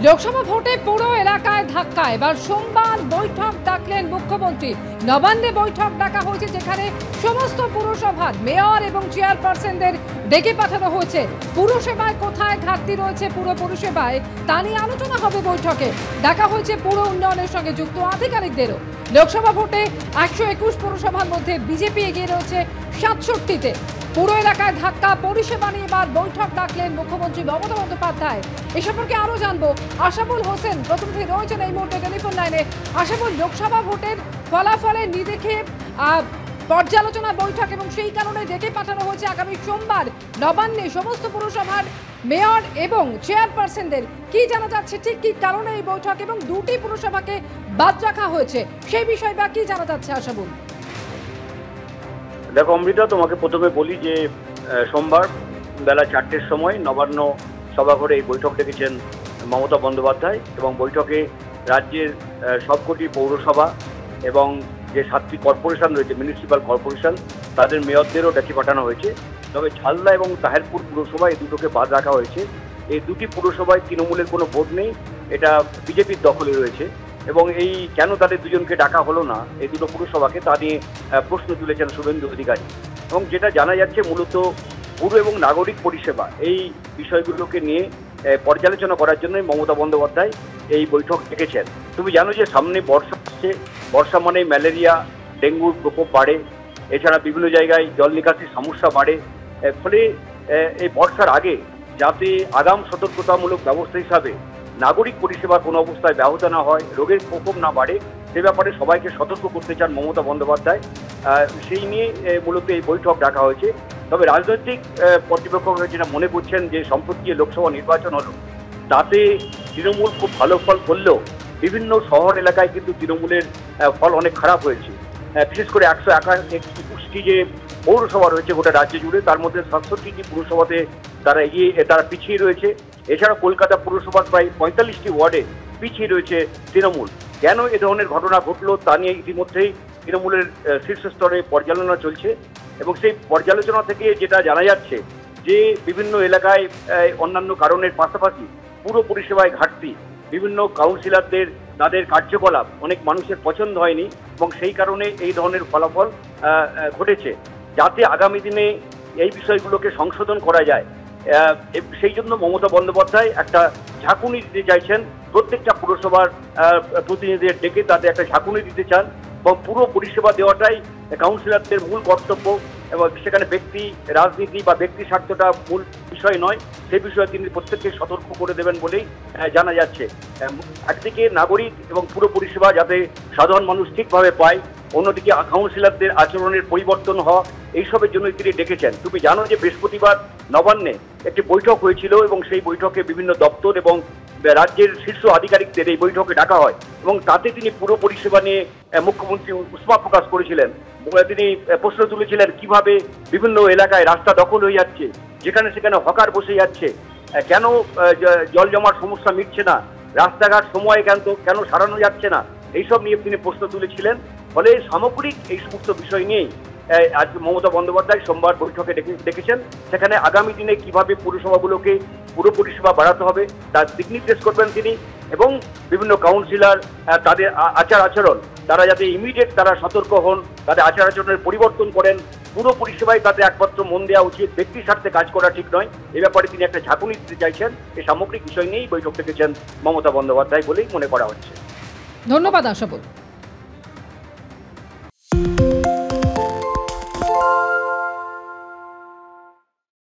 লোকসভা ভোটে পুরো এলাকায় ধাক্কা। এবার সোমবার বৈঠক ডাকলেন মুখ্যমন্ত্রী। নবান্নে বৈঠক ডাকা হয়েছে, যেখানে সমস্ত পুরসভার মেয়র এবং চেয়ারপারসনদের ডেকে পাঠানো হয়েছে। পুরসেবায় কোথায় ঘাটতি রয়েছে পুরো পরিষেবায় তা নিয়ে আলোচনা হবে বৈঠকে। ডাকা হয়েছে পুর উন্নয়নের সঙ্গে যুক্ত আধিকারিকদেরও। লোকসভা ভোটে 121 পুরসভার মধ্যে বিজেপি এগিয়ে রয়েছে 67তে। পুরো এলাকায় ধাক্কা, পরিষেবা নিয়ে এবার বৈঠক ডাকলেন মুখ্যমন্ত্রী মমতা বন্দ্যোপাধ্যায়। এ সম্পর্কে আরো জানবো, আশাবুল হোসেন প্রতিনিধি রয়েছেন এই মুহূর্তে টেলিফোন লাইনে। আশাবুল, লোকসভা ভোটের ফলাফলের নিরিখে পর্যালোচনা বৈঠক এবং সেই কারণে ডেকে পাঠানো হয়েছে আগামী সোমবার নবান্নে সমস্ত পুরসভার মেয়র এবং চেয়ারপারসনদের। কি জানা যাচ্ছে, ঠিক কি কারণে এই বৈঠক এবং দুটি পুরসভাকে বাদ রাখা হয়েছে সেই বিষয়ে বা কি জানা যাচ্ছে আশাবুল? দেখো অমৃতা, তোমাকে প্রথমে বলি যে সোমবার বেলা 4টের সময় নবান্ন সভাঘরে এই বৈঠক ডেকেছেন মমতা বন্দ্যোপাধ্যায় এবং বৈঠকে রাজ্যের সবকটি পৌরসভা এবং যে 7টি কর্পোরেশন রয়েছে, মিউনিসিপ্যাল কর্পোরেশন, তাদের মেয়রদেরও ডেকে পাঠানো হয়েছে। তবে ঝালদা এবং তাহেরপুর পুরসভা এই দুটোকে বাদ রাখা হয়েছে। এই দুটি পুরসভায় তৃণমূলের কোনো ভোট নেই, এটা বিজেপির দখলে রয়েছে এবং এই কেন তাদের দুজনকে ডাকা হলো না এই দুটো পুরসভাকে, তা নিয়ে প্রশ্ন তুলেছেন শুভেন্দু অধিকারী। এবং যেটা জানা যাচ্ছে, মূলত পুর এবং নাগরিক পরিষেবা এই বিষয়গুলোকে নিয়ে পর্যালোচনা করার জন্যই মমতা বন্দ্যোপাধ্যায় এই বৈঠক ডেকেছেন। তুমি জানো যে সামনে বর্ষা আসছে, বর্ষা মানে ম্যালেরিয়া, ডেঙ্গুর প্রকোপ বাড়ে, এছাড়া বিভিন্ন জায়গায় জল নিকাশির সমস্যা বাড়ে। ফলে এই বর্ষার আগে যাতে আগাম সতর্কতামূলক ব্যবস্থা হিসাবে নাগরিক পরিষেবা কোনো অবস্থায় ব্যাহত না হয়, রোগের প্রকোপ না বাড়ে, সে ব্যাপারে সবাইকে সতর্ক করতে চান মমতা বন্দ্যোপাধ্যায়। সেই নিয়ে মূলত এই বৈঠক ডাকা হয়েছে। তবে রাজনৈতিক পর্যবেক্ষকরা যেটা মনে করছেন যে সম্প্রতি যে লোকসভা নির্বাচন হলো তাতে তৃণমূল খুব ভালো ফল করলেও বিভিন্ন শহর এলাকায় কিন্তু তৃণমূলের ফল অনেক খারাপ হয়েছে। বিশেষ করে 121টি যে পৌরসভা রয়েছে গোটা রাজ্য জুড়ে, তার মধ্যে 67টি পুরসভাতে তারা পিছিয়ে রয়েছে। এছাড়া কলকাতা পুরসভার প্রায় 45টি ওয়ার্ডে পিছিয়ে রয়েছে তৃণমূল। কেন এ ধরনের ঘটনা ঘটলো তা নিয়ে ইতিমধ্যেই তৃণমূলের শীর্ষ স্তরে পর্যালোচনা চলছে এবং সেই পর্যালোচনা থেকে যেটা জানা যাচ্ছে যে বিভিন্ন এলাকায় অন্যান্য কারণের পাশাপাশি পুরো পরিষেবায় ঘাটতি, বিভিন্ন কাউন্সিলরদের তাদের কার্যকলাপ অনেক মানুষের পছন্দ হয়নি এবং সেই কারণে এই ধরনের ফলাফল ঘটেছে। যাতে আগামী দিনে এই বিষয়গুলোকে সংশোধন করা যায়, সেই জন্য মমতা বন্দ্যোপাধ্যায় একটা ঝাঁকুনি দিতে চাইছেন। প্রত্যেকটা পুরসভার প্রতিনিধিদের ডেকে তাদের একটা ঝাঁকুনি দিতে চান এবং পুরো পরিষেবা দেওয়াটাই কাউন্সিলরদের মূল কর্তব্য এবং সেখানে ব্যক্তি রাজনীতি বা ব্যক্তি স্বার্থটা মূল বিষয় নয়, সে বিষয়ে তিনি প্রত্যেককে সতর্ক করে দেবেন বলেই জানা যাচ্ছে। একদিকে নাগরিক এবং পুরো পরিষেবা যাতে সাধারণ মানুষ ঠিকভাবে পায়, অন্যদিকে কাউন্সিলরদের আচরণের পরিবর্তন হওয়া, এইসবের জন্যই তিনি ডেকেছেন। তুমি জানো যে বৃহস্পতিবার নবান্নে একটি বৈঠক হয়েছিল এবং সেই বৈঠকে বিভিন্ন দপ্তর এবং রাজ্যের শীর্ষ আধিকারিকদের এই বৈঠকে ডাকা হয় এবং তাতে তিনি পুরো পরিষেবা নিয়ে মুখ্যমন্ত্রী উষ্মা প্রকাশ করেছিলেন। তিনি প্রশ্ন তুলেছিলেন কিভাবে বিভিন্ন এলাকায় রাস্তা দখল হয়ে যাচ্ছে, যেখানে সেখানে হকার বসে যাচ্ছে, কেন জল জমার সমস্যা মিটছে না, রাস্তাঘাট সময়ে কেন সারানো যাচ্ছে না, এইসব নিয়ে তিনি প্রশ্ন তুলেছিলেন। ফলে সামগ্রিক এই সমস্ত বিষয় নিয়েই আজ মমতা বন্দ্যোপাধ্যায় সোমবার বৈঠকে ডেকেছেন। সেখানে আগামী দিনে কিভাবে পুরসভাগুলোকে পুরো পরিষেবা বাড়াতে হবে তার দিক নির্দেশ করবেন তিনি এবং বিভিন্ন কাউন্সিলর তাদের আচার আচরণ তারা যাতে ইমিডিয়েট তারা সতর্ক হন, তাদের আচার আচরণের পরিবর্তন করেন। পুরো পরিষেবায় তাদের একমাত্র মন দেওয়া উচিত, ব্যক্তির স্বার্থে কাজ করা ঠিক নয়। এ ব্যাপারে তিনি একটা ঝাঁকুনি দিতে চাইছেন। এই সামগ্রিক বিষয় নিয়েই বৈঠক ডেকেছেন মমতা বন্দ্যোপাধ্যায় বলেই মনে করা হচ্ছে। ধন্যবাদ আশাবুল।